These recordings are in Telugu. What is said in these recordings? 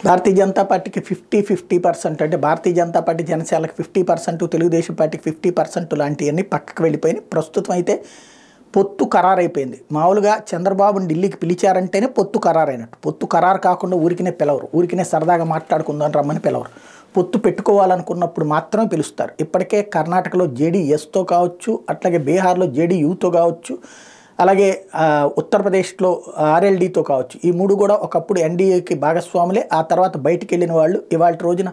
భారతీయ జనతా పార్టీకి 50-50% అంటే భారతీయ జనతా పార్టీ జనసేనలకు 50%, తెలుగుదేశం పార్టీకి 50% లాంటివన్నీ పక్కకు వెళ్ళిపోయినాయి. ప్రస్తుతం అయితే పొత్తు ఖరారైపోయింది. మామూలుగా చంద్రబాబుని ఢిల్లీకి పిలిచారంటేనే పొత్తు ఖరారైనట్టు. పొత్తు ఖరారు కాకుండా ఊరికినే పిలవరు, ఊరికినే సరదాగా మాట్లాడుకుందాం రమ్మని పిలవరు. పొత్తు పెట్టుకోవాలనుకున్నప్పుడు మాత్రమే పిలుస్తారు. ఇప్పటికే కర్ణాటకలో జేడీఎస్తో కావచ్చు, అట్లాగే బీహార్లో జేడీయూతో కావచ్చు, అలాగే ఉత్తరప్రదేశ్లో ఆర్ఎల్డీతో కావచ్చు. ఈ మూడు కూడా ఒకప్పుడు ఎన్డీఏకి భాగస్వాములే. ఆ తర్వాత బయటికి వెళ్ళిన వాళ్ళు ఇవాళ రోజున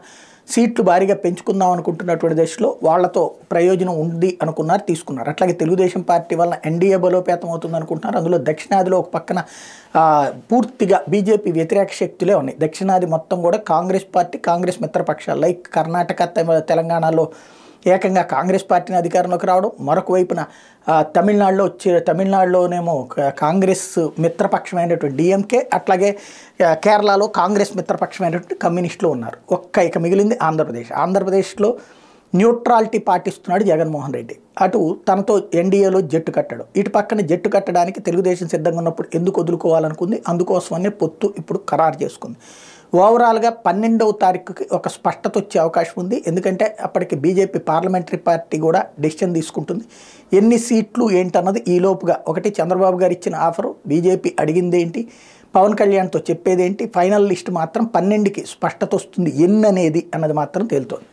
సీట్లు భారీగా పెంచుకుందాం అనుకుంటున్నటువంటి దశలో వాళ్లతో ప్రయోజనం ఉంది అనుకున్నారు, తీసుకున్నారు. అట్లాగే తెలుగుదేశం పార్టీ వల్ల ఎన్డీఏ బలోపేతం అవుతుంది అనుకుంటున్నారు. అందులో దక్షిణాదిలో ఒక పక్కన పూర్తిగా బీజేపీ వ్యతిరేక శక్తులే ఉన్నాయి. దక్షిణాది మొత్తం కూడా కాంగ్రెస్ పార్టీ, కాంగ్రెస్ మిత్రపక్షాలు లైక్ కర్ణాటక, తెలంగాణలో ఏకంగా కాంగ్రెస్ పార్టీని అధికారంలోకి రావడం, మరొక వైపున తమిళనాడులోనేమో కాంగ్రెస్ మిత్రపక్షమైనటువంటి డిఎంకే, అట్లాగే కేరళలో కాంగ్రెస్ మిత్రపక్షమైనటువంటి కమ్యూనిస్టులు ఉన్నారు. ఇక మిగిలింది ఆంధ్రప్రదేశ్. ఆంధ్రప్రదేశ్లో న్యూట్రాలిటీ పాటిస్తున్నాడు జగన్మోహన్ రెడ్డి. అటు తనతో ఎన్డీఏలో జట్టు కట్టాడు, ఇటు పక్కన జట్టు కట్టడానికి తెలుగుదేశం సిద్ధంగా ఉన్నప్పుడు ఎందుకు వదులుకోవాలనుకుంది, అందుకోసమనే పొత్తు ఇప్పుడు ఖరారు చేసుకుంది. ఓవరాల్గా 12వ తారీఖుకి ఒక స్పష్టత వచ్చే అవకాశం ఉంది. ఎందుకంటే అప్పటికి బీజేపీ పార్లమెంటరీ పార్టీ కూడా డెసిషన్ తీసుకుంటుంది. ఎన్ని సీట్లు ఏంటన్నది ఈలోపుగా ఒకటి చంద్రబాబు గారు ఇచ్చిన ఆఫరు, బీజేపీ అడిగింది ఏంటి, పవన్ కళ్యాణ్తో చెప్పేదేంటి, ఫైనల్ లిస్ట్ మాత్రం 12కి స్పష్టత వస్తుంది. ఎన్ని అనేది అన్నది మాత్రం తేలుతోంది.